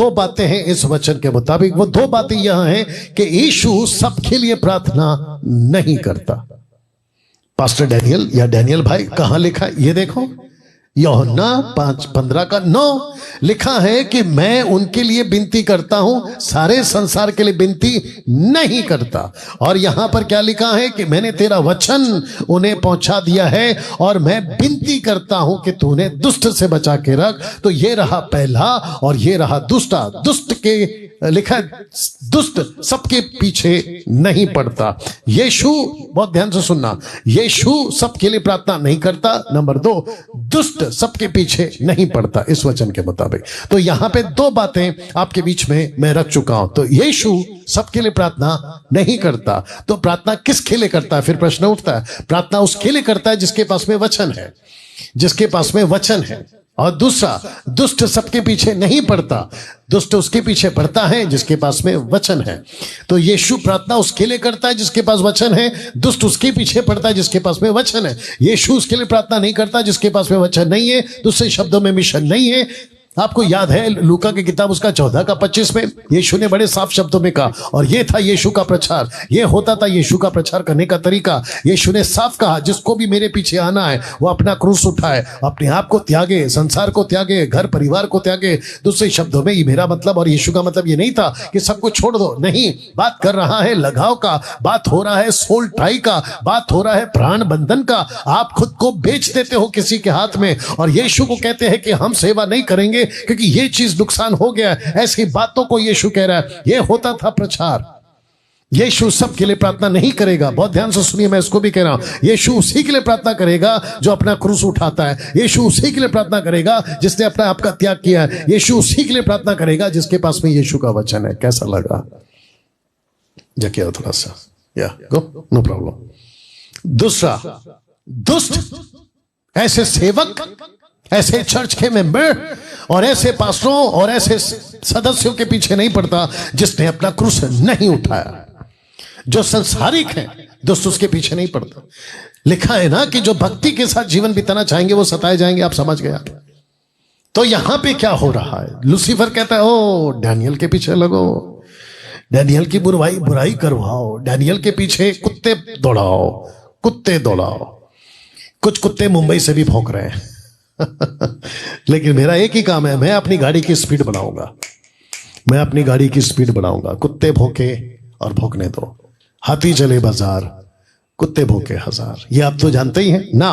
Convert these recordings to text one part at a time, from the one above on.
दो बातें हैं इस वचन के मुताबिक। वो दो बातें यह हैं कि यीशु सबके लिए प्रार्थना नहीं करता। पास्टर डैनियल या डैनियल भाई, कहां लिखा है ये देखो, यूहन्ना 5:15-9 लिखा है कि मैं उनके लिए विनती करता हूं, सारे संसार के लिए विनती नहीं करता। और यहां पर क्या लिखा है कि मैंने तेरा वचन उन्हें पहुंचा दिया है और मैं विनती करता हूं कि तू उन्हें दुष्ट से बचा के रख। तो ये रहा पहला और ये रहा दूसरा। दुष्ट के लिखा है, दुष्ट सबके पीछे नहीं पड़ता। यीशु, बहुत ध्यान से सुनना, यीशु सबके लिए प्रार्थना नहीं करता। नंबर 2, दुष्ट सबके पीछे नहीं पड़ता इस वचन के मुताबिक। तो यहां पे दो बातें आपके बीच में मैं रख चुका हूं। तो यीशु सबके लिए प्रार्थना नहीं करता। तो प्रार्थना किसके लिए करता है? फिर प्रश्न उठता है, प्रार्थना उसके लिए करता है जिसके पास में वचन है, जिसके पास में वचन है। और दूसरा, दुष्ट सबके पीछे नहीं पड़ता, दुष्ट उसके पीछे पड़ता है जिसके पास में वचन है। तो यीशु प्रार्थना उसके लिए करता है जिसके पास वचन है, दुष्ट उसके पीछे पड़ता है जिसके पास में वचन है। यीशु उसके लिए प्रार्थना नहीं करता जिसके पास में वचन नहीं है, दूसरे शब्दों में मिशन नहीं है। आपको याद है लूका की किताब उसका 14-25 में यीशु ने बड़े साफ शब्दों में कहा, और ये था यीशु का प्रचार, ये होता था यीशु का प्रचार करने का तरीका। यीशु ने साफ कहा, जिसको भी मेरे पीछे आना है वो अपना क्रूस उठाए, अपने आप को त्यागे, संसार को त्यागे, घर परिवार को त्यागे। दूसरे शब्दों में ये मेरा मतलब और यीशु का मतलब ये नहीं था कि सबको छोड़ दो, नहीं, बात कर रहा है लगाव का, बात हो रहा है सोल टाई का, बात हो रहा है प्राण बंधन का। आप खुद को बेच देते हो किसी के हाथ में और यीशु को कहते हैं कि हम सेवा नहीं करेंगे क्योंकि ये चीज नुकसान हो गया। ऐसी बातों को यीशु कह रहा है। ये होता था प्रचार। यीशु सबके लिए प्रार्थना नहीं करेगा। बहुत ध्यान से सुनिए, मैं इसको भी कह रहा हूं। यीशु उसी के लिए प्रार्थना करेगा जो अपना क्रूस उठाता है। यीशु उसी के लिए प्रार्थना करेगा जिसने अपना आपका त्याग किया है। यीशु उसी के लिए प्रार्थना करेगा जिसके पास में यीशु का वचन है। कैसा लगा? जाके आओ थोड़ा सा, या गो, नो प्रॉब्लम। दूसरा, दुष्ट ऐसे सेवक, ऐसे चर्च के मेंबर और ऐसे पास्टरों और ऐसे सदस्यों के पीछे नहीं पड़ता जिसने अपना क्रूस नहीं उठाया। जो संसारिक है दोस्त उसके पीछे नहीं पड़ता। लिखा है ना कि जो भक्ति के साथ जीवन बिताना चाहेंगे वो सताए जाएंगे। आप समझ गया? तो यहां पे क्या हो रहा है? लूसीफर कहता है, ओ डैनियल के पीछे लगो, डैनियल की बुराई करवाओ, डैनियल के पीछे कुत्ते दौड़ाओ, कुत्ते दौड़ाओ। कुछ कुत्ते मुंबई से भी भौंक रहे हैं लेकिन मेरा एक ही काम है, मैं अपनी गाड़ी की स्पीड बढ़ाऊंगा, मैं अपनी गाड़ी की स्पीड बढ़ाऊंगा। कुत्ते भौंके और भौंकने दो, हाथी चले बाजार, कुत्ते भौंके हजार। ये आप तो जानते ही हैं ना।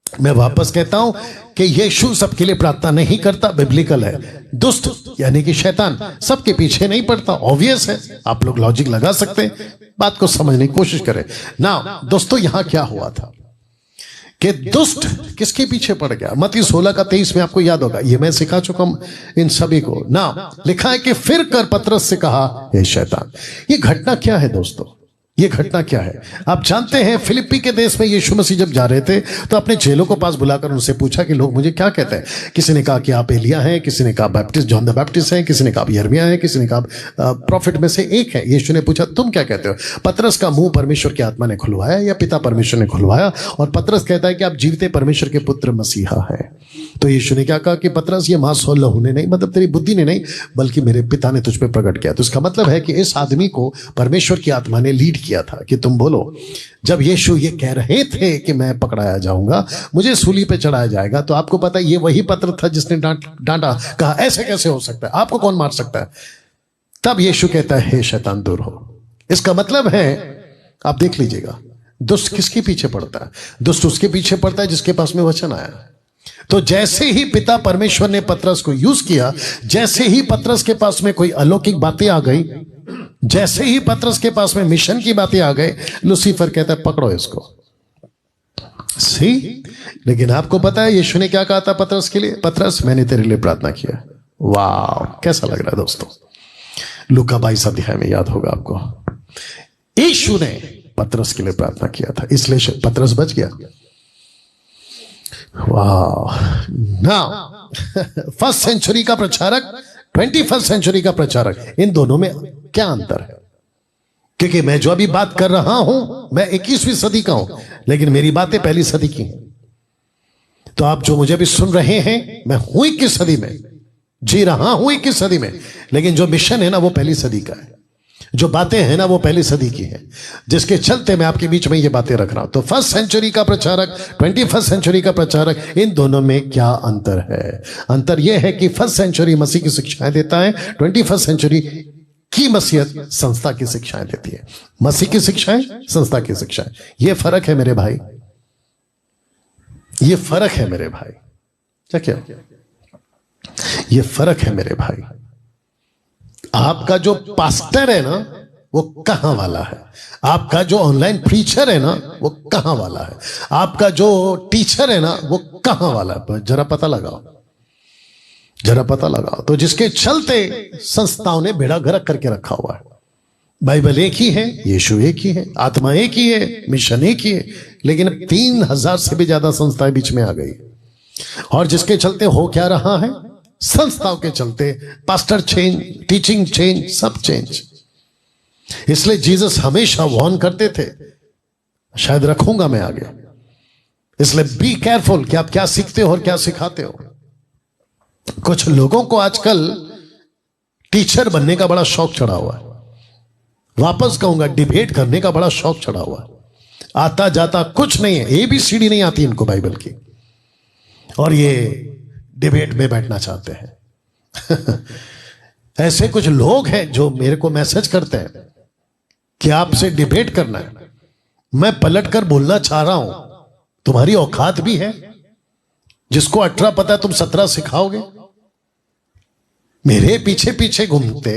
मैं वापस कहता हूं कि यीशु सबके लिए प्रार्थना नहीं करता, बिब्लिकल है। दुष्ट यानी कि शैतान सबके पीछे नहीं पड़ता, ऑब्वियस है। आप लोग लॉजिक लगा सकते हैं, बात को समझने की कोशिश करें ना। दोस्तों यहां क्या हुआ था कि दुष्ट किसके पीछे पड़ गया? मत्ती 16:23 में आपको याद होगा, ये मैं सिखा चुका हूं इन सभी को ना। लिखा है कि फिर कर पतरस से कहा, हे शैतान। ये घटना क्या है दोस्तों? ये घटना क्या है? आप जानते हैं फिलिप्पी के देश में यीशु मसीह जब जा रहे थे तो अपने चेलों को पास बुलाकर उनसे पूछा कि लोग मुझे क्या कहते हैं। किसी ने कहा कि आप एलिया हैं, किसी ने कहा बैप्टिस्ट जॉन द बैप्टिस्ट हैं, किसी ने कहा यिर्मयाह हैं, किसी ने कहा प्रॉफिट में से एक है। यीशु ने पूछा तुम क्या कहते हो? पतरस का मुंह परमेश्वर की आत्मा ने खुलवाया या पिता परमेश्वर ने खुलवाया? और पतरस कहता है कि आप जीवते परमेश्वर के पुत्र मसीहा है। तो यीशु ने क्या कहा कि पतरस, ये मांस और लहू ने नहीं, मतलब तेरी बुद्धि ने नहीं, बल्कि मेरे पिता ने तुझ पे प्रकट किया। तो इसका मतलब है कि इस आदमी को परमेश्वर की आत्मा ने लीड किया था कि तुम बोलो। जब यीशु ये कह रहे थे कि मैं पकड़ाया जाऊंगा, मुझे सूली पे चढ़ाया जाएगा, तो आपको पता है ये वही पत्र था जिसने डांटा, कहा ऐसे कैसे हो सकता है, आपको कौन मार सकता है? तब यीशु कहता है, हे शैतान दूर हो। इसका मतलब है, आप देख लीजिएगा, दुष्ट किसके पीछे पड़ता है? दुष्ट उसके पीछे पड़ता है जिसके पास में वचन आया। तो जैसे ही पिता परमेश्वर ने पतरस को यूज किया, जैसे ही पतरस के पास में कोई अलौकिक बातें आ गई, जैसे ही पतरस के पास में मिशन की बातें आ गई, लूसीफर कहता है पकड़ो इसको। सी, लेकिन आपको पता है यीशु ने क्या कहा था पतरस के लिए? पतरस, मैंने तेरे लिए प्रार्थना किया। वाह, कैसा लग रहा है दोस्तों? लूका 22 अध्याय में याद होगा आपको, यीशु ने पतरस के लिए प्रार्थना किया था, इसलिए पतरस बच गया। वाह ना, फर्स्ट सेंचुरी का प्रचारक, 21st सेंचुरी का प्रचारक, इन दोनों में क्या अंतर है? क्योंकि मैं जो अभी बात कर रहा हूं मैं 21वीं सदी का हूं, लेकिन मेरी बातें पहली सदी की हैं। तो आप जो मुझे अभी सुन रहे हैं, मैं हूं 21 सदी में, जी रहा हूं 21 सदी में, लेकिन जो मिशन है ना वो पहली सदी का है, जो बातें हैं ना वो पहली सदी की है, जिसके चलते मैं आपके बीच में ये बातें रख रहा हूं। तो फर्स्ट सेंचुरी का प्रचारक, 21st सेंचुरी का प्रचारक, इन दोनों में क्या अंतर है? अंतर यह है कि फर्स्ट सेंचुरी मसीह की शिक्षाएं देता है, 21st सेंचुरी की मसीहत संस्था की शिक्षाएं देती है। मसीह की शिक्षाएं, संस्था की शिक्षाएं, ये फर्क है मेरे भाई, ये फर्क है मेरे भाई। क्या ये फर्क है मेरे भाई। आपका जो पास्टर है ना वो कहां वाला है, आपका जो ऑनलाइन प्रीचर है ना वो कहां वाला है, आपका जो टीचर है ना वो कहां वाला है, जरा पता लगाओ, जरा पता लगाओ। तो जिसके चलते संस्थाओं ने बेड़ा गर्क करके रखा हुआ है। बाइबल एक ही है, यीशु एक ही है, आत्मा एक ही है, मिशन एक ही है, लेकिन 3000 से भी ज्यादा संस्थाएं बीच में आ गई। और जिसके चलते हो क्या रहा है, संस्थाओं के चलते पास्टर चेंज, टीचिंग चेंज, सब चेंज। इसलिए जीसस हमेशा वार्न करते थे, शायद रखूंगा मैं आगे, इसलिए बी केयरफुल कि आप क्या सीखते हो और क्या सिखाते हो। कुछ लोगों को आजकल टीचर बनने का बड़ा शौक चढ़ा हुआ है, वापस कहूंगा डिबेट करने का बड़ा शौक चढ़ा हुआ है। आता जाता कुछ नहीं है, ABCD नहीं आती इनको बाइबल की, और ये डिबेट में बैठना चाहते हैं। ऐसे कुछ लोग हैं जो मेरे को मैसेज करते हैं कि आपसे डिबेट करना है। मैं पलटकर बोलना चाह रहा हूं, तुम्हारी औकात भी है? जिसको 18 पता है तुम 17 सिखाओगे? मेरे पीछे पीछे घूमते,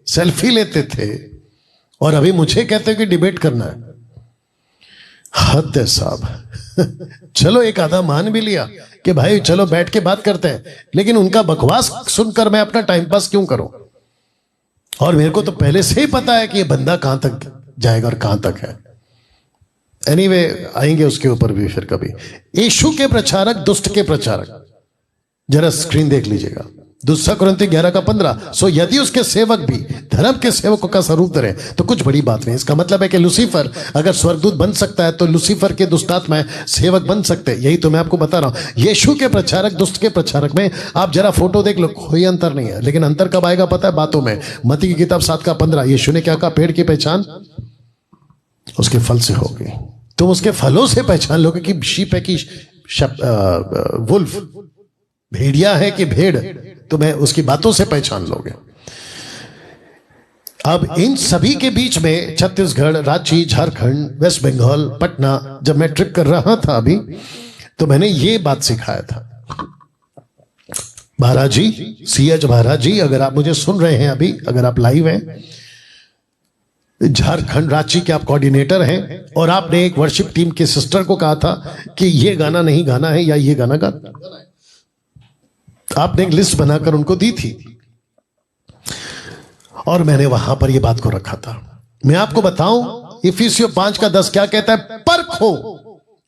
सेल्फी लेते थे, और अभी मुझे कहते हो कि डिबेट करना है। हद है साहब। चलो एक आधा मान भी लिया कि भाई चलो बैठ के बात करते हैं, लेकिन उनका बकवास सुनकर मैं अपना टाइम पास क्यों करूं? और मेरे को तो पहले से ही पता है कि ये बंदा कहां तक जाएगा और कहां तक है। एनीवे, आएंगे उसके ऊपर भी फिर कभी। यीशु के प्रचारक, दुष्ट के प्रचारक, जरा स्क्रीन देख लीजिएगा, 2 कुरिन्ती 11:15। सो यदि उसके सेवक भी धर्म के सेवकों का स्वरूप धरे तो कुछ बड़ी बात नहीं। इसका मतलब है कि लूसीफर अगर स्वर्गदूत बन सकता है तो लूसीफर के दुष्टात्मा सेवक बन सकते हैं। यही तो मैं आपको बता रहा हूं। यीशु के प्रचारक, दुष्ट के प्रचारक में आप जरा फोटो देख लो, कोई अंतर नहीं है। लेकिन अंतर कब आएगा पता है? बातों में। मत्ती की किताब 7:15, यीशु ने क्या कहा? पेड़ की पहचान उसके फल से होगी। तुम उसके फलों से पहचान लोगे कि शीप है कि वुल्फ, भेड़िया है कि भेड़, तुम्हें उसकी बातों से पहचान लोगे। अब इन सभी के बीच में छत्तीसगढ़, रांची, झारखंड, वेस्ट बंगाल, पटना, जब मैं ट्रिप कर रहा था अभी, तो मैंने ये बात सिखाया था। महाराज जी, CH महाराज जी, अगर आप मुझे सुन रहे हैं अभी, अगर आप लाइव हैं, झारखंड रांची के आप कोऑर्डिनेटर हैं, और आपने एक वर्शिप टीम के सिस्टर को कहा था कि ये गाना नहीं गाना है या ये गाना गाना है। आपने एक लिस्ट बनाकर उनको दी थी, और मैंने वहां पर ये बात को रखा था। मैं आपको बताऊं, इफिसियों 5:10 क्या कहता है? परखो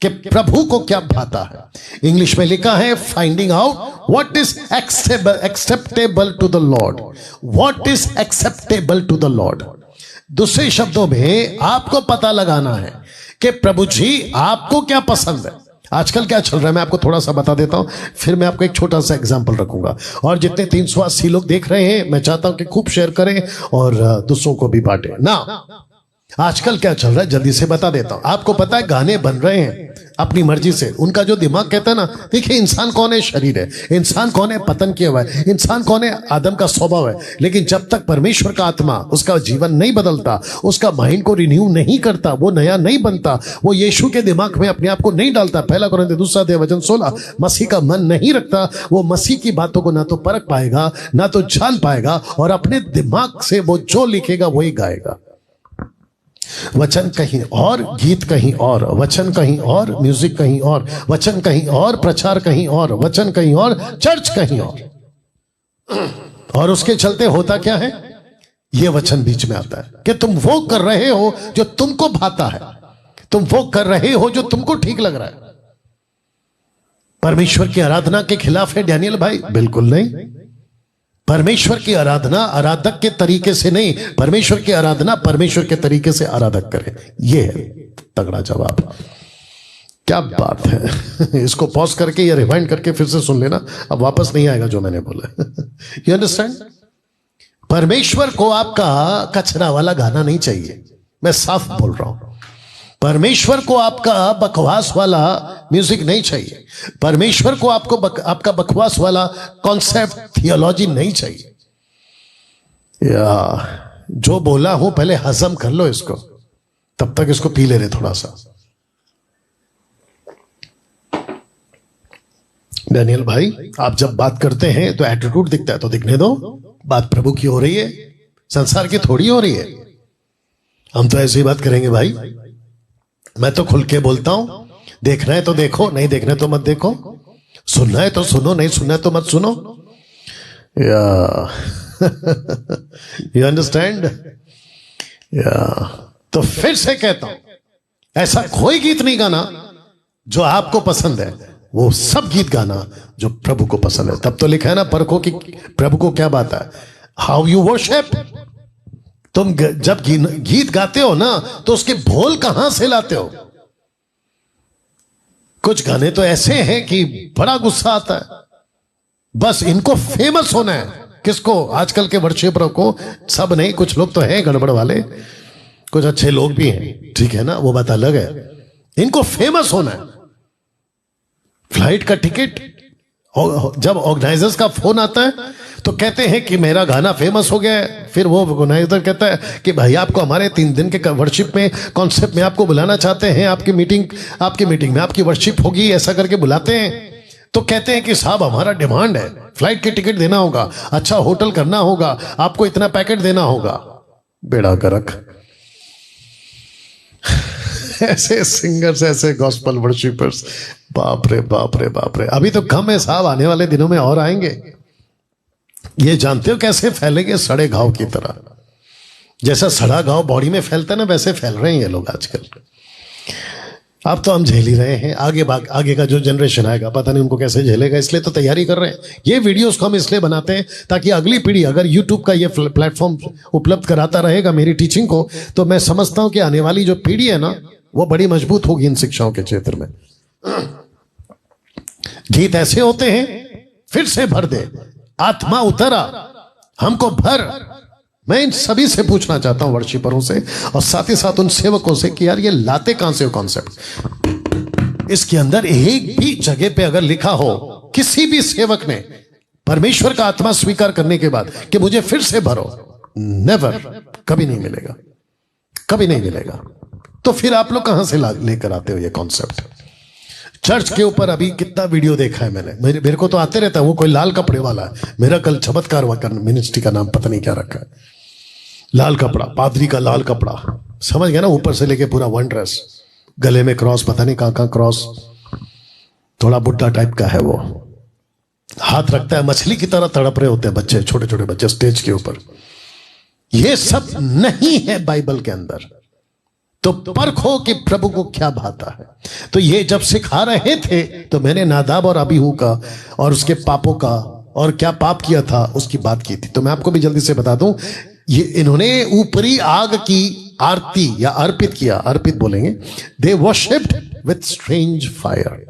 कि प्रभु को क्या भाता है। इंग्लिश में लिखा है finding out what is acceptable to the lord. What is acceptable to the lord. दूसरे शब्दों में आपको पता लगाना है कि प्रभु जी आपको क्या पसंद है। आजकल क्या चल रहा है मैं आपको थोड़ा सा बता देता हूं, फिर मैं आपको एक छोटा सा एग्जांपल रखूंगा। और जितने 380 लोग देख रहे हैं, मैं चाहता हूं कि खूब शेयर करें और दूसरों को भी बांटें ना। आजकल क्या चल रहा है जल्दी से बता देता हूं। आपको पता है गाने बन रहे हैं अपनी मर्जी से, उनका जो दिमाग कहता है ना, देखिए इंसान कौन है? शरीर है। इंसान कौन है? पतन किया हुआ है। इंसान कौन है? आदम का स्वभाव है। लेकिन जब तक परमेश्वर का आत्मा उसका जीवन नहीं बदलता, उसका माइंड को रिन्यू नहीं करता, वो नया नहीं बनता, वो यीशु के दिमाग में अपने आप को नहीं डालता, 1 कुरिन्ती 2:16, मसीह का मन नहीं रखता, वो मसीह की बातों को ना तो परख पाएगा, ना तो जान पाएगा, और अपने दिमाग से वो जो लिखेगा वही गाएगा। वचन कहीं और, गीत कहीं और, वचन कहीं और, म्यूजिक कहीं और, वचन कहीं और, प्रचार कहीं और, वचन कहीं और, चर्च कहीं और। और उसके चलते होता क्या है? ये वचन बीच में आता है कि तुम वो कर रहे हो जो तुमको भाता है, तुम वो कर रहे हो जो तुमको ठीक लग रहा है। परमेश्वर की आराधना के खिलाफ है डैनियल भाई? बिल्कुल नहीं। परमेश्वर की आराधना आराधक के तरीके से नहीं, परमेश्वर की आराधना परमेश्वर के तरीके से आराधक करे। यह है तगड़ा जवाब। क्या बात है। इसको पॉज करके या रिवाइंड करके फिर से सुन लेना, अब वापस नहीं आएगा जो मैंने बोला। You understand? परमेश्वर को आपका कचरा वाला गाना नहीं चाहिए, मैं साफ बोल रहा हूं। परमेश्वर को आपका बकवास वाला म्यूजिक नहीं चाहिए। परमेश्वर को आपका बकवास वाला कॉन्सेप्ट थियोलॉजी नहीं चाहिए। या जो बोला हूं पहले हजम कर लो इसको, तब तक इसको पी ले रहे थोड़ा सा। डैनियल भाई, आप जब बात करते हैं तो एटीट्यूड दिखता है, तो दिखने दो। बात प्रभु की हो रही है, संसार की थोड़ी हो रही है। हम तो ऐसी बात करेंगे भाई। मैं तो खुल के बोलता हूं, देखना है तो देखो, नहीं देखना है तो मत देखो, सुनना है तो सुनो, नहीं सुनना है तो मत सुनो। या यू अंडरस्टैंड? या तो फिर से कहता हूं, ऐसा कोई गीत नहीं गाना जो आपको पसंद है, वो सब गीत गाना जो प्रभु को पसंद है। तब तो लिखा है ना, परखो कि प्रभु को क्या बात है, हाउ यू वर्शिप। तुम जब गीत गाते हो ना, तो उसके बोल कहां से लाते हो? कुछ गाने तो ऐसे हैं कि बड़ा गुस्सा आता है, बस इनको फेमस होना है। किसको? आजकल के वर्शिपरों को। सब नहीं, कुछ लोग तो हैं गड़बड़ वाले, कुछ अच्छे लोग भी हैं, ठीक है ना, वो बात अलग है। इनको फेमस होना है। फ्लाइट का टिकट, जब ऑर्गेनाइजर्स का फोन आता है तो कहते हैं कि मेरा गाना फेमस हो गया है। फिर वो ऑर्गेनाइजर कहता है कि भाई आपको हमारे 3 दिन के वर्शिप में, कॉन्सेप्ट में आपको बुलाना चाहते हैं, आपकी मीटिंग में आपकी वर्शिप होगी, ऐसा करके बुलाते हैं। तो कहते हैं कि साहब हमारा डिमांड है, फ्लाइट के टिकट देना होगा, अच्छा होटल करना होगा, आपको इतना पैकेट देना होगा। बेड़ा गर्क। ऐसे सिंगर्स, ऐसे गॉस्पल वर्शिपर्स, बाप रे बाप रे बाप रे। अभी तो कम है साहब, आने वाले दिनों में और आएंगे। ये जानते हो कैसे फैलेंगे? सड़े घाव की तरह। जैसा सड़ा घाव बॉडी में फैलता है ना, वैसे फैल रहे हैं ये लोग आजकल। अब तो हम झेल ही रहे हैं, आगे का जो जनरेशन आएगा पता नहीं उनको कैसे झेलेगा, इसलिए तो तैयारी कर रहे हैं। ये वीडियोस को हम इसलिए बनाते हैं ताकि अगली पीढ़ी, अगर यूट्यूब का ये प्लेटफॉर्म उपलब्ध कराता रहेगा मेरी टीचिंग को, तो मैं समझता हूं कि आने वाली जो पीढ़ी है ना, वो बड़ी मजबूत होगी इन शिक्षाओं के क्षेत्र में। गीत ऐसे होते हैं, फिर से भर दे, आत्मा उतरा हमको भर। मैं इन सभी से पूछना चाहता हूं, वर्शिपरों से और साथ ही साथ उन सेवकों से, कि यार ये लाते कहां से हो कॉन्सेप्ट? इसके अंदर एक भी जगह पे अगर लिखा हो किसी भी सेवक ने परमेश्वर का आत्मा स्वीकार करने के बाद कि मुझे फिर से भरो, नेवर, कभी नहीं मिलेगा, कभी नहीं मिलेगा। तो फिर आप लोग कहां से लेकर आते हो ये कॉन्सेप्ट? चर्च के ऊपर अभी कितना वीडियो देखा है मैंने, मेरे को तो आते रहता है। वो कोई लाल कपड़े वाला है, मेरा कल चमत्कार मिनिस्ट्री का नाम पता नहीं क्या रखा है, लाल कपड़ा, पादरी का लाल कपड़ा, समझ गया ना, ऊपर से लेके पूरा वन ड्रेस, गले में क्रॉस, पता नहीं कहां कहां क्रॉस, थोड़ा बुड्ढा टाइप का है वो, हाथ रखता है, मछली की तरह तड़प रहे होते हैं बच्चे, छोटे छोटे बच्चे स्टेज के ऊपर। ये सब नहीं है बाइबल के अंदर। तो परखो कि प्रभु को क्या भाता है। तो ये जब सिखा रहे थे तो मैंने नादाब और अबीहू का और उसके पापों का, और क्या पाप किया था उसकी बात की थी। तो मैं आपको भी जल्दी से बता दूं, ये इन्होंने ऊपरी आग की आरती या अर्पित किया, अर्पित बोलेंगे, दे वर्शिप्ड विथ स्ट्रेंज फायर।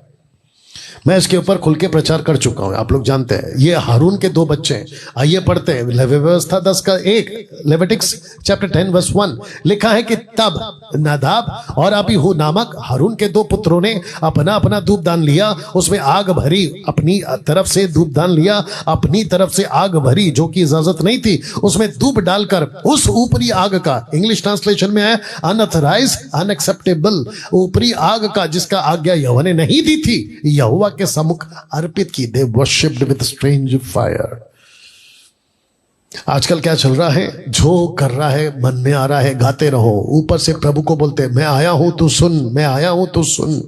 मैं इसके ऊपर खुल के प्रचार कर चुका हूं, आप लोग जानते हैं। ये हारून के 2 बच्चे हैं। आइए पढ़ते हैं व्यवस्था 10 का 1, लेविटिक्स चैप्टर 10 वर्स 1। लिखा है कि तब नादाब और अबीहू नामक हारून के 2 पुत्रों ने अपना अपना धूप दान लिया, उसमें आग भरी, अपनी तरफ से धूप दान लिया, अपनी तरफ से आग भरी जो कि इजाजत नहीं थी, उसमें धूप डालकर उस ऊपरी आग का, इंग्लिश ट्रांसलेशन में है अनऑथराइज, अनएक्सेप्टेबल, ऊपरी आग का जिसका आज्ञा यहोवा ने नहीं दी थी, यहोवा के सम्मुख अर्पित की। दे वर्शिप्ड विद स्ट्रेंज फायर। आजकल क्या चल रहा है? जो कर रहा है मन में आ रहा है गाते रहो, ऊपर से प्रभु को बोलते हैं मैं आया हूं तू सुन, मैं आया हूं तू सुन।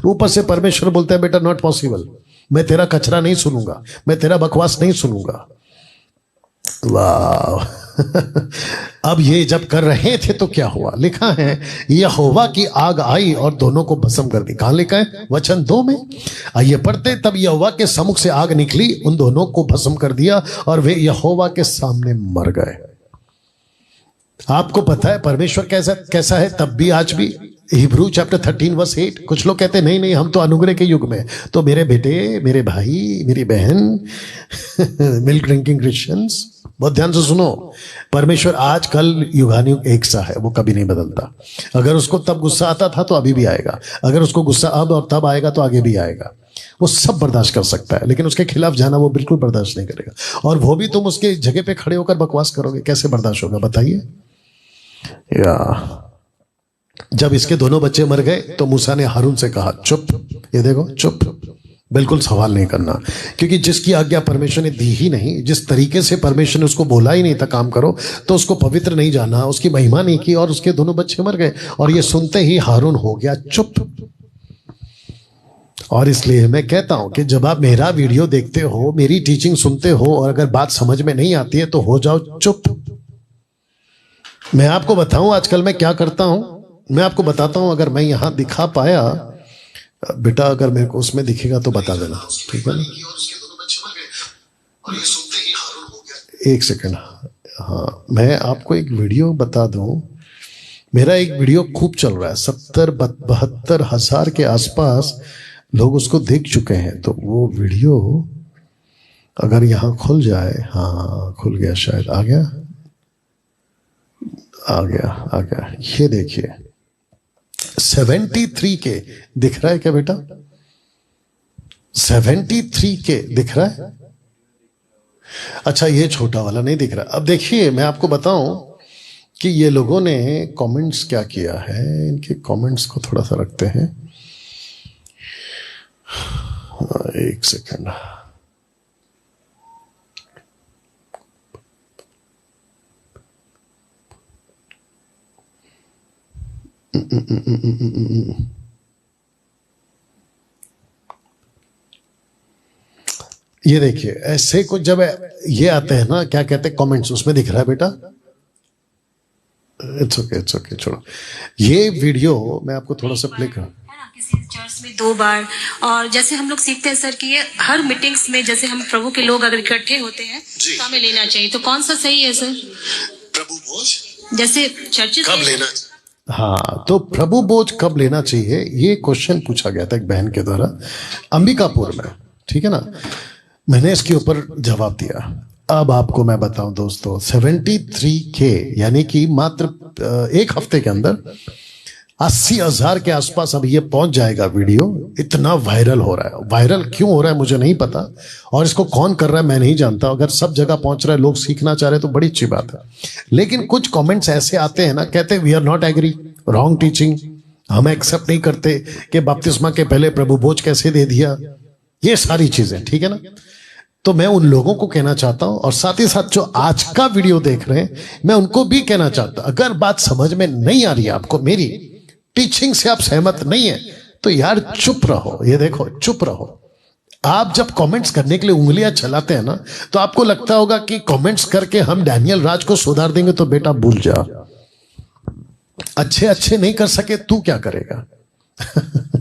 ऊपर से परमेश्वर बोलते हैं बेटा नॉट पॉसिबल, मैं तेरा कचरा नहीं सुनूंगा, मैं तेरा बकवास नहीं सुनूंगा। वाह। अब ये जब कर रहे थे तो क्या हुआ? लिखा है यहोवा की आग आई और दोनों को भस्म कर दी। कहां लिखा है? वचन 2 में। आइए पढ़ते, तब यहोवा के सम्मुख से आग निकली, उन दोनों को भस्म कर दिया और वे यहोवा के सामने मर गए। आपको पता है परमेश्वर कैसा है? तब भी आज भी हिब्रू चैप्टर 13 वर्स 8। कुछ लोग कहते हैं नहीं नहीं हम तो अनुग्रह के युग में। तो मेरे बेटे, मेरे भाई, मेरी बहन, मिल्क ड्रिंकिंग क्रिश्चियंस, बहुत ध्यान से सुनो। परमेश्वर आज कल युगानुयुग एक सा है, वो कभी नहीं बदलता। अगर उसको तब गुस्सा आता था तो अभी भी आएगा, अगर उसको गुस्सा अब और तब आएगा तो आगे भी आएगा। वो सब बर्दाश्त कर सकता है, लेकिन उसके खिलाफ जाना वो बिल्कुल बर्दाश्त नहीं करेगा। और वो भी तुम उसके जगह पे खड़े होकर बकवास करोगे, कैसे बर्दाश्त होगा बताइए। या जब इसके दोनों बच्चे मर गए तो मूसा ने हारून से कहा चुप, ये देखो चुप, बिल्कुल सवाल नहीं करना, क्योंकि जिसकी आज्ञा परमेश्वर ने दी ही नहीं, जिस तरीके से परमेश्वर ने उसको बोला ही नहीं था काम करो, तो उसको पवित्र नहीं जाना, उसकी महिमा नहीं की, और उसके दोनों बच्चे मर गए। और ये सुनते ही हारून हो गया चुप। और इसलिए मैं कहता हूं कि जब आप मेरा वीडियो देखते हो, मेरी टीचिंग सुनते हो, और अगर बात समझ में नहीं आती है तो हो जाओ चुप। मैं आपको बताऊं आजकल मैं क्या करता हूं, मैं आपको बताता हूं। अगर मैं यहां दिखा पाया बेटा, अगर मेरे को उसमें दिखेगा तो बता देना, ठीक है ना। एक सेकंड, हाँ मैं आपको एक वीडियो बता दूं। मेरा एक वीडियो खूब चल रहा है, 70-72 हजार के आसपास लोग उसको देख चुके हैं। तो वो वीडियो अगर यहां खुल जाए, हाँ खुल गया शायद, आ गया आ गया आ गया। ये देखिए 73 के दिख रहा है क्या बेटा? 73 के दिख रहा है? अच्छा ये छोटा वाला नहीं दिख रहा। अब देखिए मैं आपको बताऊं कि ये लोगों ने कमेंट्स क्या किया है। इनके कमेंट्स को थोड़ा सा रखते हैं, एक सेकंड। ये देखिए ऐसे कुछ जब ये आते हैं ना, क्या कहते हैं कमेंट्स, उसमें दिख रहा है बेटा? इट्स ओके छोड़ो। ये वीडियो मैं आपको थोड़ा सा प्ले कर, किसी चर्च में 2 बार, और जैसे हम लोग सीखते हैं सर कि ये हर मीटिंग्स में जैसे हम प्रभु के लोग अगर इकट्ठे होते हैं तो हमें लेना चाहिए, तो कौन सा सही है सर? प्रभु भोज जैसे चर्चेस कब लेना? हाँ तो प्रभु बोझ कब लेना चाहिए, ये क्वेश्चन पूछा गया था एक बहन के द्वारा अंबिकापुर में, ठीक है ना। मैंने इसके ऊपर जवाब दिया। अब आपको मैं बताऊं दोस्तों, 73K यानी कि मात्र एक हफ्ते के अंदर 80,000 के आसपास अब ये पहुंच जाएगा वीडियो। इतना वायरल हो रहा है। वायरल क्यों हो रहा है मुझे नहीं पता, और इसको कौन कर रहा है मैं नहीं जानता। अगर सब जगह पहुंच रहा है, लोग सीखना चाह रहे हैं तो बड़ी अच्छी बात है। लेकिन कुछ कमेंट्स ऐसे आते हैं ना, कहते हैं we are not agree, wrong teaching, हम एक्सेप्ट नहीं करते कि बपतिस्मा के पहले प्रभु बोझ कैसे दे दिया, ये सारी चीजें, ठीक है ना। तो मैं उन लोगों को कहना चाहता हूं, और साथ ही साथ जो आज का वीडियो देख रहे हैं मैं उनको भी कहना चाहता हूं, अगर बात समझ में नहीं आ रही है आपको, मेरी टीचिंग से आप सहमत नहीं है, तो यार चुप रहो। ये देखो चुप रहो। आप जब कमेंट्स करने के लिए उंगलियां चलाते हैं ना, तो आपको लगता होगा कि कमेंट्स करके हम डैनियल राज को सुधार देंगे, तो बेटा भूल जा। अच्छे नहीं कर सके तू क्या करेगा?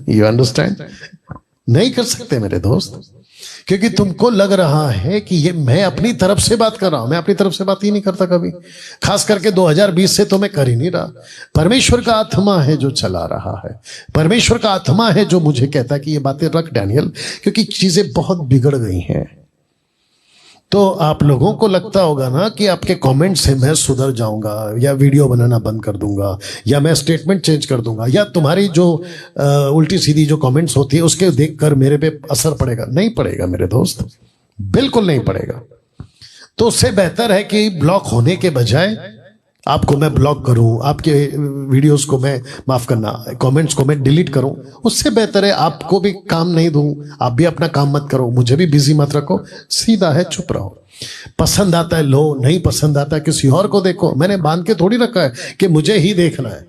You understand? नहीं कर सकते मेरे दोस्त, क्योंकि तुमको लग रहा है कि ये मैं अपनी तरफ से बात कर रहा हूं। मैं अपनी तरफ से बात ही नहीं करता कभी, खास करके 2020 से तो मैं कर ही नहीं रहा। परमेश्वर का आत्मा है जो चला रहा है, परमेश्वर का आत्मा है जो मुझे कहता है कि ये बातें रख डैनियल, क्योंकि चीजें बहुत बिगड़ गई हैं। तो आप लोगों को लगता होगा ना कि आपके कमेंट से मैं सुधर जाऊंगा, या वीडियो बनाना बंद कर दूंगा, या मैं स्टेटमेंट चेंज कर दूंगा, या तुम्हारी जो उल्टी सीधी जो कमेंट्स होती है उसके देखकर मेरे पे असर पड़ेगा। नहीं पड़ेगा मेरे दोस्त, बिल्कुल नहीं पड़ेगा। तो उससे बेहतर है कि ब्लॉक होने के बजाय आपको मैं ब्लॉक करूं, आपके वीडियोस को मैं, माफ करना, कमेंट्स को मैं डिलीट करूं, उससे बेहतर है आपको भी काम नहीं दूं, आप भी अपना काम मत करो, मुझे भी बिजी मत रखो। सीधा है, चुप रहो। पसंद आता है लो, नहीं पसंद आता है किसी और को देखो। मैंने बांध के थोड़ी रखा है कि मुझे ही देखना है।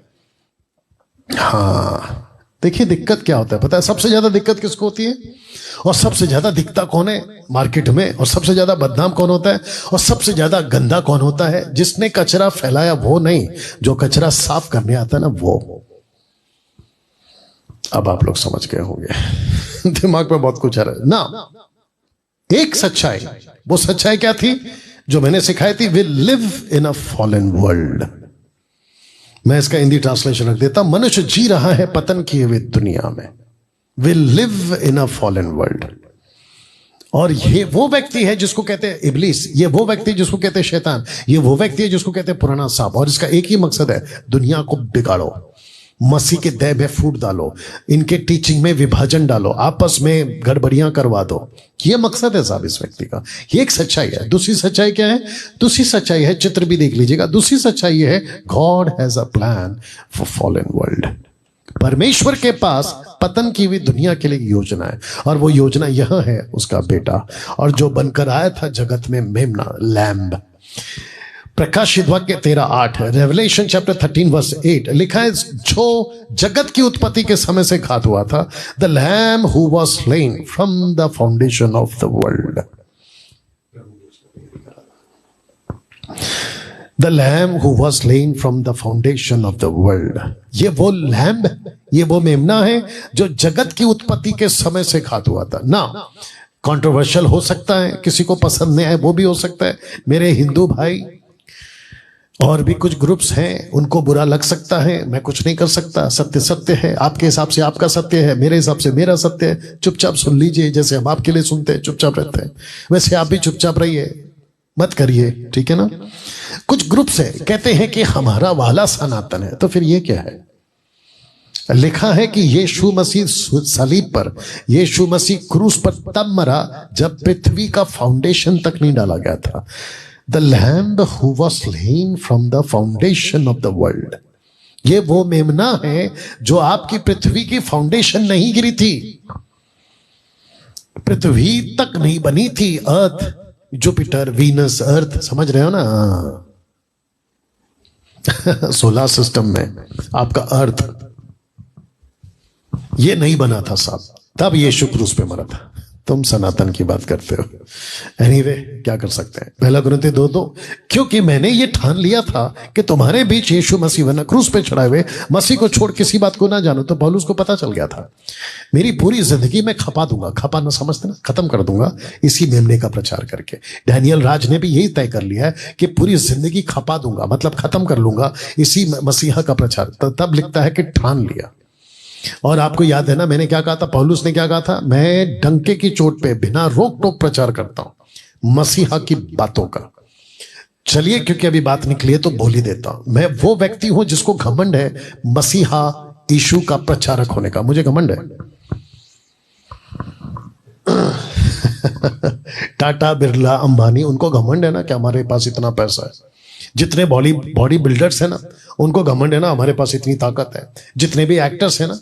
हाँ देखिए दिक्कत क्या होता है पता है? सबसे ज्यादा दिक्कत किसको होती है, और सबसे ज्यादा दिखता कौन है मार्केट में, और सबसे ज्यादा बदनाम कौन होता है, और सबसे ज्यादा गंदा कौन होता है? जिसने कचरा फैलाया वो नहीं, जो कचरा साफ करने आता है ना वो। अब आप लोग समझ गए होंगे। दिमाग में बहुत कुछ आ रहा है ना। एक सच्चाई, वो सच्चाई क्या थी जो मैंने सिखाई थी? We live in a fallen world. मैं इसका हिंदी ट्रांसलेशन रख देता। मनुष्य जी रहा है पतन किए हुए दुनिया में, will live in a fallen world. और ये वो व्यक्ति है जिसको कहते हैं इब्लीस, ये वो व्यक्ति जिसको कहते हैं शैतान, ये वो व्यक्ति है जिसको कहते हैं पुराना सांप। और इसका एक ही मकसद है, दुनिया को बिगाड़ो, मसीह के देह में फूट डालो, इनके टीचिंग में विभाजन डालो, आपस में गड़बड़ियां करवा दो। ये मकसद है साहब इस व्यक्ति का। ये एक सच्चाई है। दूसरी सच्चाई क्या है? दूसरी सच्चाई है, चित्र भी देख लीजिएगा। दूसरी सच्चाई है, God has a plan for fallen world. परमेश्वर के पास पतन की हुई दुनिया के लिए योजना है, और वो योजना यह है, उसका बेटा, और जो बनकर आया था जगत में मेमना, लैम्ब। प्रकाशित वाक्य 13:8, रेवलेशन चैप्टर 13 वर्स 8 लिखा है, जो जगत की उत्पत्ति के समय से घात हुआ था, the lamb who was slain from the foundation of the world. The lamb who was slain from the foundation of the world. ये वो लैम्ब, ये वो मेमना है जो जगत की उत्पत्ति के समय से घात हुआ था ना। कंट्रोवर्शियल हो सकता है, किसी को पसंद नहीं आए, वो भी हो सकता है। मेरे हिंदू भाई और भी कुछ ग्रुप्स हैं, उनको बुरा लग सकता है, मैं कुछ नहीं कर सकता। सत्य सत्य है, आपके हिसाब से आपका सत्य है, मेरे हिसाब से मेरा सत्य है। चुपचाप सुन लीजिए, जैसे हम आपके लिए सुनते हैं, चुपचाप रहते हैं, वैसे आप भी चुपचाप रहिए, मत करिए, ठीक है ना। कुछ ग्रुप्स है, कहते हैं कि हमारा वाला सनातन है। तो फिर ये क्या है? लिखा है कि यीशु मसीह सलीब पर, यीशु मसीह क्रूस पर तब मरा जब पृथ्वी का फाउंडेशन तक नहीं डाला गया था। The lamb who was slain from the foundation of the world. ये वो मेमना है जो आपकी पृथ्वी की फाउंडेशन नहीं गिरी थी, पृथ्वी तक नहीं बनी थी। अर्थ, जुपिटर, वीनस, अर्थ, समझ रहे हो ना? सोलर सिस्टम में आपका अर्थ ये नहीं बना था साहब, तब यीशु क्रूस पे मरा था। तुम सनातन की बात करते हो। एनीवे, क्या कर सकते हैं। 1 कुरिन्थियों 2:2, क्योंकि मैंने ये ठान लिया था कि तुम्हारे बीच यीशु मसीह वरना क्रूस पे चढ़ाए हुए मसीह को छोड़ किसी बात को ना जानो। तो पौलुस को पता चल गया था, मेरी पूरी जिंदगी में खपा दूंगा, खपा ना समझते ना, खत्म कर दूंगा इसी मेमने का प्रचार करके। डैनियल राज ने भी यही तय कर लिया है कि पूरी जिंदगी खपा दूंगा, मतलब खत्म कर लूंगा इसी मसीहा का प्रचार। तब लिखता है कि ठान लिया। और आपको याद है ना, मैंने क्या कहा था, पौलुस ने क्या कहा था, मैं डंके की चोट पे बिना रोक टोक प्रचार करता हूं मसीहा की बातों का। चलिए, क्योंकि अभी बात निकली है तो बोल ही देता हूं। मैं वो व्यक्ति हूं जिसको घमंड है मसीहा यीशु का प्रचारक होने का, मुझे घमंड है। टाटा, बिरला, अंबानी, उनको घमंड है ना कि हमारे पास इतना पैसा है। जितने बॉडी बिल्डर्स है ना, उनको घमंड है ना हमारे पास इतनी ताकत है। जितने भी एक्टर्स है ना,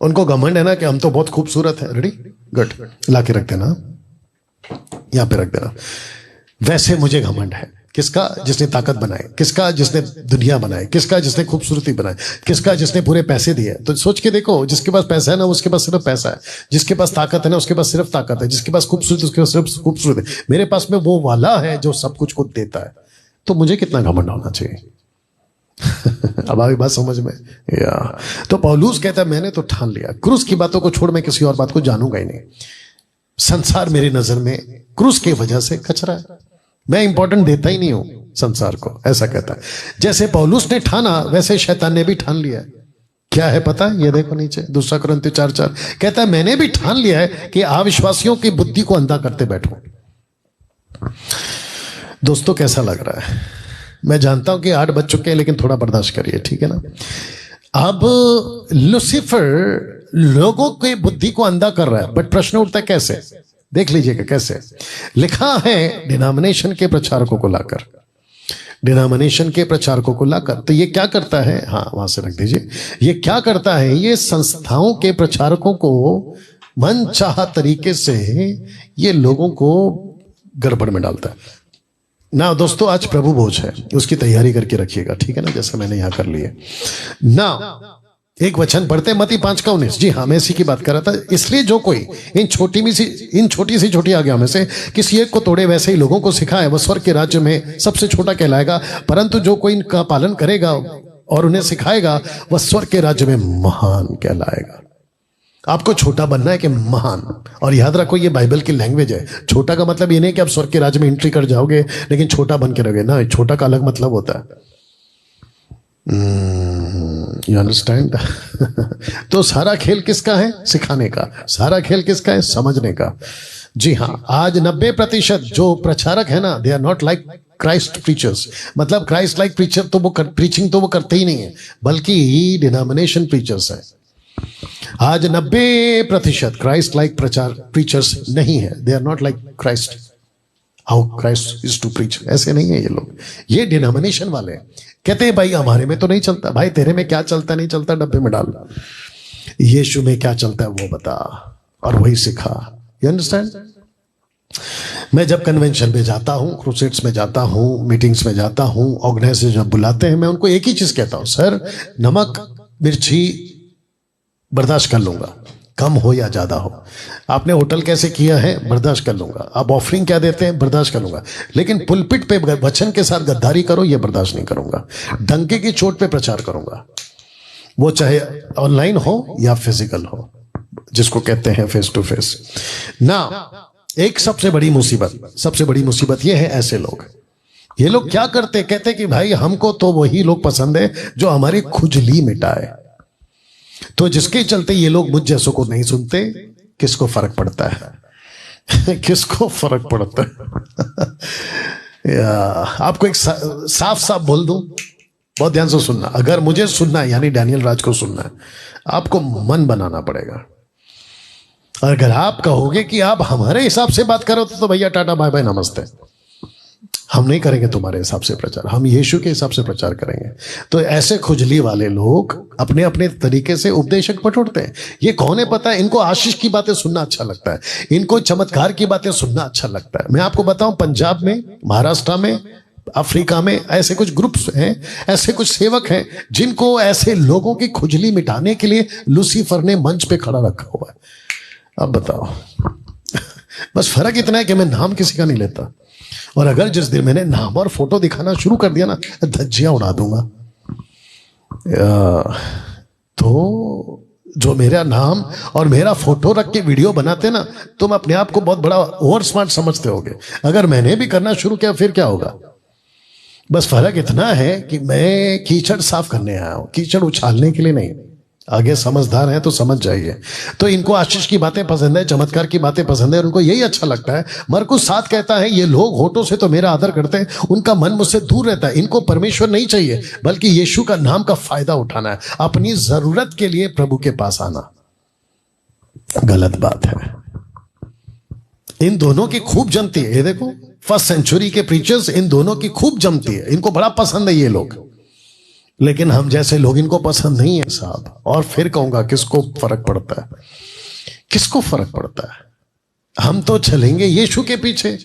उनको घमंड है ना कि हम तो बहुत खूबसूरत है। रेडी, गुड, ला के रख देना, यहां पे रख देना। वैसे मुझे घमंड है। किसका? जिसने ताकत बनाई, किसका? जिसने दुनिया बनाई, किसका? जिसने खूबसूरती बनाई, किसका? जिसने पूरे पैसे दिए। तो सोच के देखो, जिसके पास पैसा है ना, उसके पास सिर्फ पैसा है। जिसके पास ताकत है ना, उसके पास सिर्फ ताकत है। जिसके पास खूबसूरती, उसके पास सिर्फ खूबसूरती है। मेरे पास में वो वाला है जो सब कुछ को देता है। तो मुझे कितना घमंड होना चाहिए। अब आगे बात समझ में या? तो पौलुस कहता है, मैंने तो ठान लिया, क्रूस की बातों को छोड़ मैं किसी और बात को जानूंगा ही नहीं। संसार मेरी नजर में क्रूस की वजह से कचरा है, मैं इंपॉर्टेंट देता ही नहीं हूं संसार को, ऐसा कहता है। जैसे पौलुस ने ठाना, वैसे शैतान ने भी ठान लिया है। क्या है पता है? ये देखो नीचे 2 कुरिन्थियों 4:4 कहता है, मैंने भी ठान लिया है कि अविश्वासियों की बुद्धि को अंधा करते बैठूं। दोस्तों, कैसा लग रहा है? मैं जानता हूं कि 8 बज चुके हैं, लेकिन थोड़ा बर्दाश्त करिए, ठीक है ना। अब लूसीफर लोगों की बुद्धि को अंधा कर रहा है, बट प्रश्न उठता है कैसे? देख लीजिएगा कैसे। लिखा है, डिनोमिनेशन के प्रचारकों को लाकर, डिनोमिनेशन के प्रचारकों को लाकर। तो ये क्या करता है? हाँ, वहां से रख दीजिए। ये क्या करता है? ये संस्थाओं के प्रचारकों को मनचाहा तरीके से ये लोगों को गड़बड़ में डालता है ना। दोस्तों, आज प्रभु भोज है, उसकी तैयारी करके रखिएगा, ठीक है ना, जैसे मैंने यहां कर लिए ना। एक वचन पढ़ते, मत्ती 5:19। जी हाँ, मैं इसी की बात कर रहा था। इसलिए जो कोई इन छोटी सी छोटी आज्ञा में से किसी एक को तोड़े, वैसे ही लोगों को सिखाए, वह स्वर्ग के राज्य में सबसे छोटा कहलाएगा। परंतु जो कोई इनका पालन करेगा और उन्हें सिखाएगा, वह स्वर्ग के राज्य में महान कहलाएगा। आपको छोटा बनना है कि महान? और याद रखो, ये बाइबल की लैंग्वेज है। छोटा का मतलब ये नहीं कि आप स्वर्ग के राज्य में एंट्री कर जाओगे लेकिन छोटा बन के रहोगे ना। छोटा का अलग मतलब होता है। You understand? तो सारा खेल किसका है? सिखाने का। सारा खेल किसका है? समझने का। जी हाँ, आज 90% जो प्रचारक है ना, they are not like Christ preachers. मतलब क्राइस्ट लाइक प्रीचर तो वो प्रीचिंग तो वो करते ही नहीं है, बल्कि डिनोमिनेशन प्रीचर्स है। आज 90% क्राइस्ट लाइक प्रीचर्स नहीं है। They are not like Christ, how Christ is to preach. ऐसे नहीं है ये लोग, ये डिनोमिनेशन वाले हैं। कहते हैं भाई हमारे में तो नहीं चलता। भाई तेरे में क्या चलता नहीं चलता डब्बे में डाल, यीशु में क्या चलता है वो बता और वही सिखा। You understand? मैं जब कन्वेंशन में जाता हूं, क्रूसेड्स में जाता हूं, मीटिंग्स में जाता हूं, ऑर्गेनाइजर जब बुलाते हैं, मैं उनको एक ही चीज कहता हूं, सर नमक मिर्ची बर्दाश्त कर लूंगा, कम हो या ज्यादा हो। आपने होटल कैसे किया है बर्दाश्त कर लूंगा, आप ऑफरिंग क्या देते हैं बर्दाश्त कर लूंगा, लेकिन पुलपिट पे वचन के साथ गद्दारी करो ये बर्दाश्त नहीं करूंगा। डंके की चोट पे प्रचार करूंगा, वो चाहे ऑनलाइन हो या फिजिकल हो, जिसको कहते हैं फेस टू फेस ना। एक सबसे बड़ी मुसीबत ये है, ऐसे लोग, ये लोग क्या करते, कहते कि भाई हमको तो वही लोग पसंद है जो हमारी खुजली मिटाए। तो जिसके चलते ये लोग मुझ जैसों को नहीं सुनते। किसको फर्क पड़ता है? किसको फर्क पड़ता है? आपको एक साफ साफ बोल दूं, बहुत ध्यान से सुनना। अगर मुझे सुनना है, यानी डैनियल राज को सुनना है, आपको मन बनाना पड़ेगा। अगर आप कहोगे कि आप हमारे हिसाब से बात करो तो भैया टाटा बाय बाय नमस्ते, हम नहीं करेंगे तुम्हारे हिसाब से प्रचार, हम यीशु के हिसाब से प्रचार करेंगे। तो ऐसे खुजली वाले लोग अपने अपने तरीके से उपदेशक बटोरते हैं। ये कौन है पता है? इनको आशीष की बातें सुनना अच्छा लगता है, इनको चमत्कार की बातें सुनना अच्छा लगता है। मैं आपको बताऊं, पंजाब में, महाराष्ट्र में, अफ्रीका में ऐसे कुछ ग्रुप्स हैं, ऐसे कुछ सेवक हैं जिनको ऐसे लोगों की खुजली मिटाने के लिए लूसीफर ने मंच पे खड़ा रखा हुआ है। अब बताओ, बस फर्क इतना है कि मैं नाम किसी का नहीं लेता, और अगर जिस दिन मैंने नाम और फोटो दिखाना शुरू कर दिया ना, धज्जियां उड़ा दूंगा। तो जो मेरा नाम और मेरा फोटो रख के वीडियो बनाते ना, तुम अपने आप को बहुत बड़ा ओवर स्मार्ट समझते होगे। अगर मैंने भी करना शुरू किया फिर क्या होगा? बस फर्क इतना है कि मैं कीचड़ साफ करने आया हूं, कीचड़ उछालने के लिए नहीं। आगे समझदार हैं तो समझ जाइए। तो इनको आशीष की बातें पसंद है, चमत्कार की बातें पसंद है, उनको यही अच्छा लगता है। मरकुस 7 कहता है, ये लोग होठों से तो मेरा आदर करते हैं, उनका मन मुझसे दूर रहता है। इनको परमेश्वर नहीं चाहिए, बल्कि यीशु का नाम का फायदा उठाना है, अपनी जरूरत के लिए प्रभु के पास आना। गलत बात है। इन दोनों की खूब जमती है। ये देखो, फर्स्ट सेंचुरी के प्रीचर्स, इन दोनों की खूब जमती है, इनको बड़ा पसंद है ये लोग। लेकिन हम जैसे लोग इनको पसंद नहीं है साहब। और फिर कहूंगा, किसको फर्क पड़ता है? किसको फर्क पड़ता है? हम तो चलेंगे यीशु के पीछे,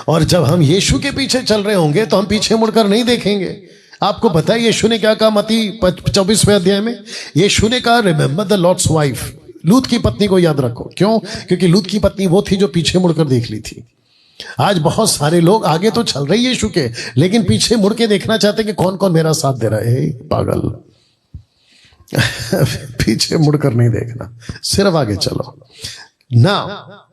और जब हम यीशु के पीछे चल रहे होंगे तो हम पीछे मुड़कर नहीं देखेंगे। आपको पता है यीशु ने क्या कहा? मत्ती 24वें अध्याय में यीशु ने कहा, रिमेंबर द लॉर्ड्स वाइफ। लूत की पत्नी को याद रखो। क्यों? क्योंकि लूत की पत्नी वो थी जो पीछे मुड़कर देख ली थी। आज बहुत सारे लोग आगे तो चल रहे यीशु के, लेकिन पीछे मुड़ के देखना चाहते कि कौन कौन मेरा साथ दे रहा है। पागल। पीछे मुड़कर नहीं देखना, सिर्फ आगे चलो ना।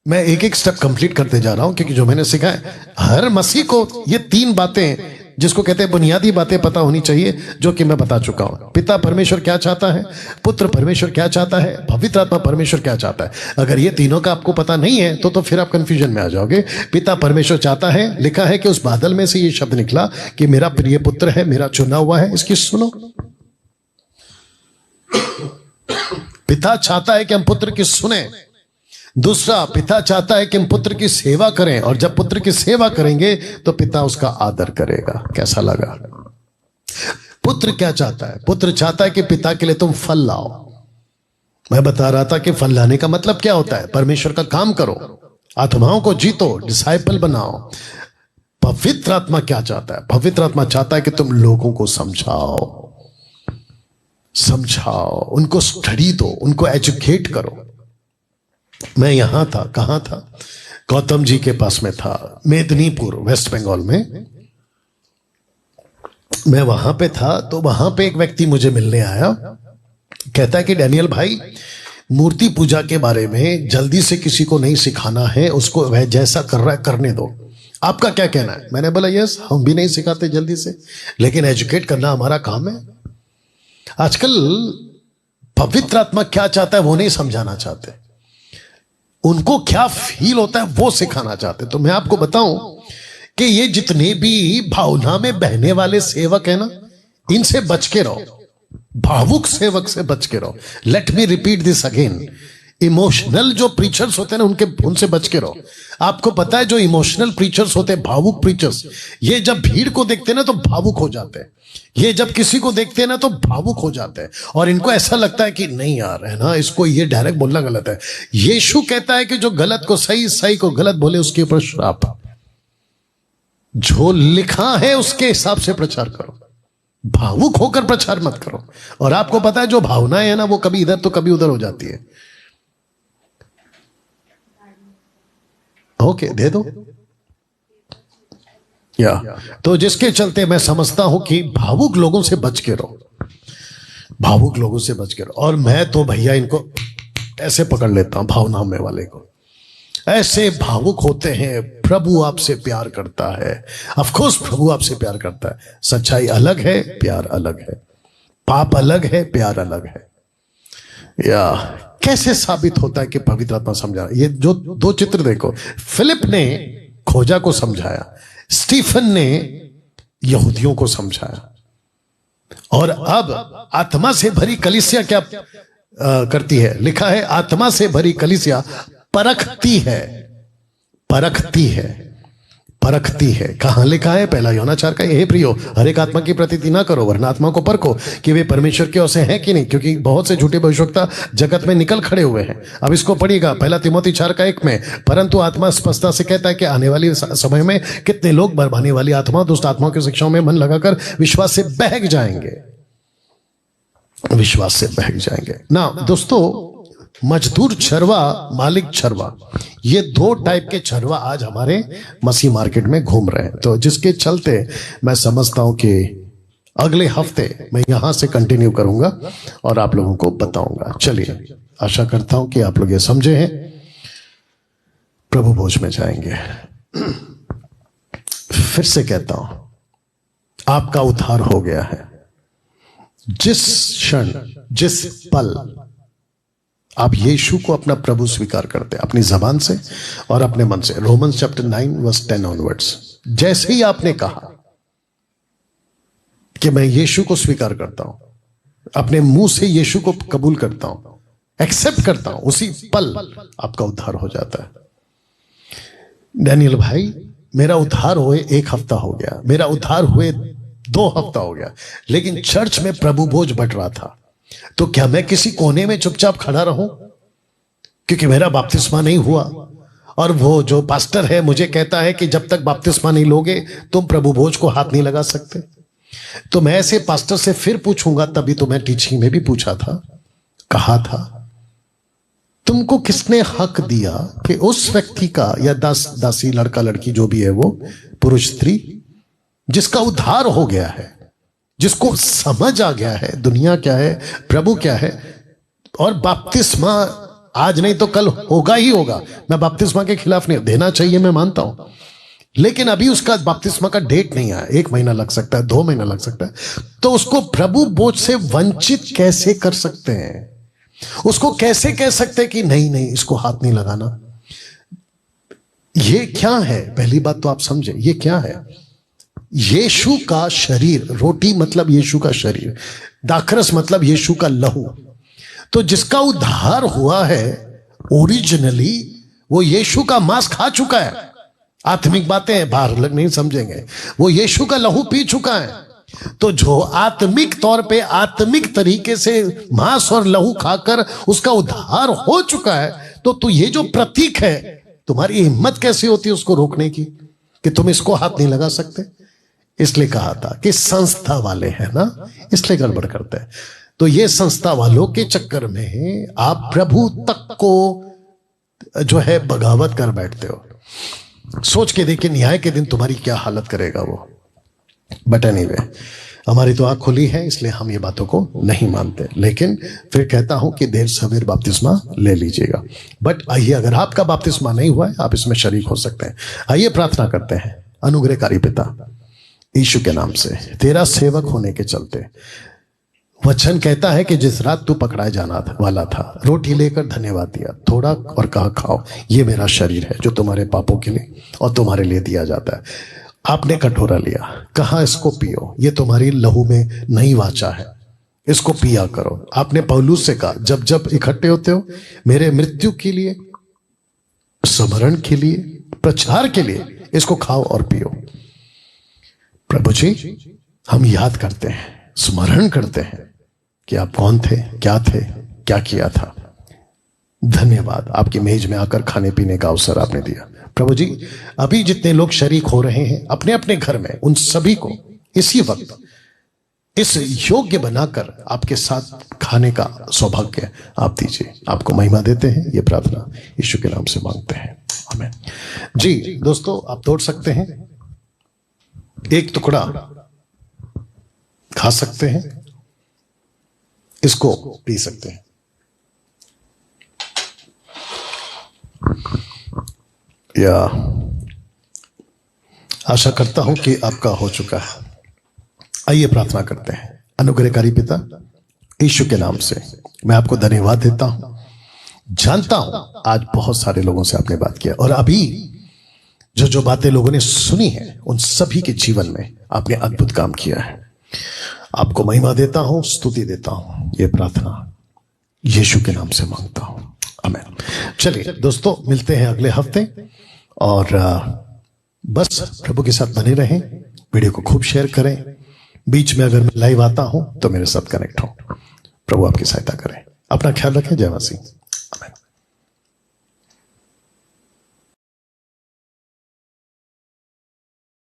मैं एक एक स्टेप कंप्लीट करते जा रहा हूं, क्योंकि जो मैंने सीखा है, हर मसीह को ये 3 बातें, जिसको कहते हैं बुनियादी बातें, पता होनी चाहिए, जो कि मैं बता चुका हूं। पिता परमेश्वर क्या चाहता है, पुत्र परमेश्वर क्या चाहता है, पवित्र आत्मा परमेश्वर क्या चाहता है। अगर ये तीनों का आपको पता नहीं है तो फिर आप कंफ्यूजन में आ जाओगे। पिता परमेश्वर चाहता है, लिखा है कि उस बादल में से ये शब्द निकला कि मेरा प्रिय पुत्र है, मेरा चुना हुआ है, इसकी सुनो। पिता चाहता है कि हम पुत्र की सुने। दूसरा, पिता चाहता है कि हम पुत्र की सेवा करें, और जब पुत्र की सेवा करेंगे तो पिता उसका आदर करेगा। कैसा लगा? पुत्र क्या चाहता है? पुत्र चाहता है कि पिता के लिए तुम फल लाओ। मैं बता रहा था कि फल लाने का मतलब क्या होता है? परमेश्वर का काम करो, आत्माओं को जीतो, डिसाइपल बनाओ। पवित्र आत्मा क्या चाहता है? पवित्र आत्मा चाहता है कि तुम लोगों को समझाओ, उनको स्टडी दो, उनको एजुकेट करो। मैं यहां था, कहां था? गौतम जी के पास में था, मेदिनीपुर, वेस्ट बंगाल में। मैं वहां पे था, तो वहां पे एक व्यक्ति मुझे मिलने आया। कहता है कि डैनियल भाई, मूर्ति पूजा के बारे में जल्दी से किसी को नहीं सिखाना है, उसको वह जैसा कर रहा है करने दो। आपका क्या कहना है? मैंने बोला यस, हम भी नहीं सिखाते जल्दी से, लेकिन एजुकेट करना हमारा काम है। आजकल पवित्र आत्मा क्या चाहता है वो नहीं समझाना चाहते, उनको क्या फील होता है वो सिखाना चाहते। तो मैं आपको बताऊं कि ये जितने भी भावना में बहने वाले सेवक है ना, इनसे बच के रहो, भावुक सेवक से बच के रहो। Let me repeat this again, emotional जो प्रीचर्स होते हैं ना, उनसे बच के रहो। आपको पता है जो इमोशनल प्रीचर्स होते हैं, भावुक प्रीचर्स, ये जब भीड़ को देखते हैं ना तो भावुक हो जाते हैं, ये जब किसी को देखते हैं ना तो भावुक हो जाते हैं, और इनको ऐसा लगता है कि नहीं यार, है ना, इसको ये डायरेक्ट बोलना गलत है। यीशु कहता है कि जो गलत को सही, सही को गलत बोले उसके ऊपर श्राप। जो लिखा है उसके हिसाब से प्रचार करो, भावुक होकर प्रचार मत करो। और आपको पता है जो भावनाएं है ना वो कभी इधर तो कभी उधर हो जाती है। ओके, दे दो या। तो जिसके चलते मैं समझता हूं कि भावुक लोगों से बच के रहो, भावुक लोगों से बच के रहो। और मैं तो भैया इनको ऐसे पकड़ लेता हूं, भावनाओं में वाले को। ऐसे भावुक होते हैं, प्रभु आपसे प्यार करता है, ऑफ कोर्स प्रभु आपसे प्यार करता है। सच्चाई अलग है, प्यार अलग है, पाप अलग है, प्यार अलग है। या कैसे साबित होता है कि पवित्र आत्मा समझा रहा है? ये जो दो चित्र देखो, फिलिप ने खोजा को समझाया, स्टीफन ने यहूदियों को समझाया, और अब आत्मा से भरी कलीसिया क्या करती है? लिखा है आत्मा से भरी कलीसिया परखती है, परखती है, परखती है। कहां लिखा है? पहला यूहन्ना 4 का, हे प्रियो, हर एक आत्मा की प्रतीति ना करो, वरना आत्मा को परखो कि वे परमेश्वर के ओर से हैं कि नहीं, क्योंकि बहुत से झूठे भविष्यवक्ता जगत में निकल खड़े हुए हैं। अब इसको पढ़िएगा, पहला तिमोथी 4 का 1 में, परंतु आत्मा स्पष्टता से कहता है कि आने वाली समय में कितने लोग बरबाने वाली आत्मा, दुष्ट आत्माओं की शिक्षाओं में मन लगाकर विश्वास से बहक जाएंगे, विश्वास से बहक जाएंगे ना। दोस्तों, मजदूर छरवा, मालिक छरवा, ये दो टाइप के छरवा आज हमारे मसीह मार्केट में घूम रहे हैं। तो जिसके चलते मैं समझता हूं कि अगले हफ्ते मैं यहां से कंटिन्यू करूंगा और आप लोगों को बताऊंगा। चलिए, आशा करता हूं कि आप लोग ये समझे हैं। प्रभु भोज में जाएंगे। फिर से कहता हूं, आपका उद्धार हो गया है। जिस क्षण, जिस पल आप यीशु को अपना प्रभु स्वीकार करते हैं अपनी जबान से और अपने मन से, रोमन्स चैप्टर 9 वर्स 10 ऑनवर्ड्स, जैसे ही आपने कहा कि मैं यीशु को स्वीकार करता हूं, अपने मुंह से यीशु को कबूल करता हूं, एक्सेप्ट करता हूं, उसी पल आपका उद्धार हो जाता है। डैनियल भाई, मेरा उद्धार हुए 1 हफ्ता हो गया, मेरा उद्धार हुए 2 हफ्ता हो गया, लेकिन चर्च में प्रभु भोज बट रहा था, तो क्या मैं किसी कोने में चुपचाप खड़ा रहूं क्योंकि मेरा बपतिस्मा नहीं हुआ? और वो जो पास्टर है मुझे कहता है कि जब तक बपतिस्मा नहीं लोगे तुम प्रभु भोज को हाथ नहीं लगा सकते। तो मैं ऐसे पास्टर से फिर पूछूंगा, तभी तो मैं टीचिंग में भी पूछा था, कहा था, तुमको किसने हक दिया कि उस व्यक्ति का या दासी, लड़का लड़की जो भी है, वो पुरुष स्त्री, जिसका उद्धार हो गया है, जिसको समझ आ गया है दुनिया क्या है, प्रभु क्या है, और बपतिस्मा आज नहीं तो कल होगा ही होगा। मैं बपतिस्मा के खिलाफ नहीं, देना चाहिए, मैं मानता हूं, लेकिन अभी उसका बपतिस्मा का डेट नहीं आया, 1 महीना लग सकता है, 2 महीना लग सकता है, तो उसको प्रभु बोझ से वंचित कैसे कर सकते हैं? उसको कैसे कह सकते हैं कि नहीं नहीं इसको हाथ नहीं लगाना? ये क्या है? पहली बात तो आप समझे, ये क्या है? यीशु का शरीर, रोटी मतलब यीशु का शरीर, दाखरस मतलब यीशु का लहू। तो जिसका उद्धार हुआ है ओरिजिनली, वो यीशु का मांस खा चुका है। आत्मिक बातें बाहर लोग नहीं समझेंगे, वो यीशु का लहू पी चुका है। तो जो आत्मिक तौर पे, आत्मिक तरीके से मांस और लहू खाकर उसका उद्धार हो चुका है, तो ये जो प्रतीक है, तुम्हारी हिम्मत कैसी होती है उसको रोकने की कि तुम इसको हाथ नहीं लगा सकते? इसलिए कहा था कि संस्था वाले हैं ना, इसलिए गड़बड़ करते हैं। तो ये संस्था वालों के चक्कर में आप प्रभु तक को जो है बगावत कर बैठते हो। सोच के देखिए न्याय के दिन तुम्हारी क्या हालत करेगा वो। बट एनीवे, हमारी तो आंख खुली है, इसलिए हम ये बातों को नहीं मानते, लेकिन फिर कहता हूं कि देर सवेर बपतिस्मा ले लीजिएगा। बट आइए, अगर आपका बपतिस्मा नहीं हुआ है, आप इसमें शरीक हो सकते हैं। आइए प्रार्थना करते हैं। अनुग्रहकारी पिता, यीशु के नाम से तेरा सेवक होने के चलते वचन कहता है कि जिस रात तू पकड़ाए जाना वाला था, रोटी लेकर धन्यवाद दिया, थोड़ा और कहा खाओ, ये मेरा शरीर है जो तुम्हारे पापों के लिए और तुम्हारे लिए दिया जाता है। आपने कटोरा लिया, कहा इसको पियो, ये तुम्हारी लहू में नई वाचा है, इसको पिया करो। आपने पौलुस से कहा जब जब इकट्ठे होते हो मेरे मृत्यु के लिए, स्मरण के लिए, प्रचार के लिए इसको खाओ और पियो। प्रभु जी, हम याद करते हैं, स्मरण करते हैं कि आप कौन थे, क्या थे, क्या किया था। धन्यवाद, आपकी मेज में आकर खाने पीने का अवसर आपने दिया। प्रभु जी, अभी जितने लोग शरीक हो रहे हैं अपने अपने घर में, उन सभी को इसी वक्त इस योग्य बनाकर आपके साथ खाने का सौभाग्य आप दीजिए। आपको महिमा देते हैं, ये प्रार्थना यीशु के नाम से मांगते हैं, आमीन। जी दोस्तों, आप तोड़ सकते हैं, एक टुकड़ा खा सकते हैं, इसको पी सकते हैं। या आशा करता हूं कि आपका हो चुका है। आइए प्रार्थना करते हैं। अनुग्रहकारी पिता, यीशु के नाम से मैं आपको धन्यवाद देता हूं। जानता हूं आज बहुत सारे लोगों से आपने बात किया और अभी जो जो बातें लोगों ने सुनी है उन सभी के जीवन में आपने अद्भुत काम किया है। आपको महिमा देता हूं, स्तुति देता हूं। ये प्रार्थना यीशु के नाम से मांगता हूं, आमीन। चलिए दोस्तों, मिलते हैं अगले हफ्ते और बस प्रभु के साथ बने रहें। वीडियो को खूब शेयर करें। बीच में अगर मैं लाइव आता हूं तो मेरे साथ कनेक्ट हो। प्रभु आपकी सहायता करें। अपना ख्याल रखें। जय मसीह।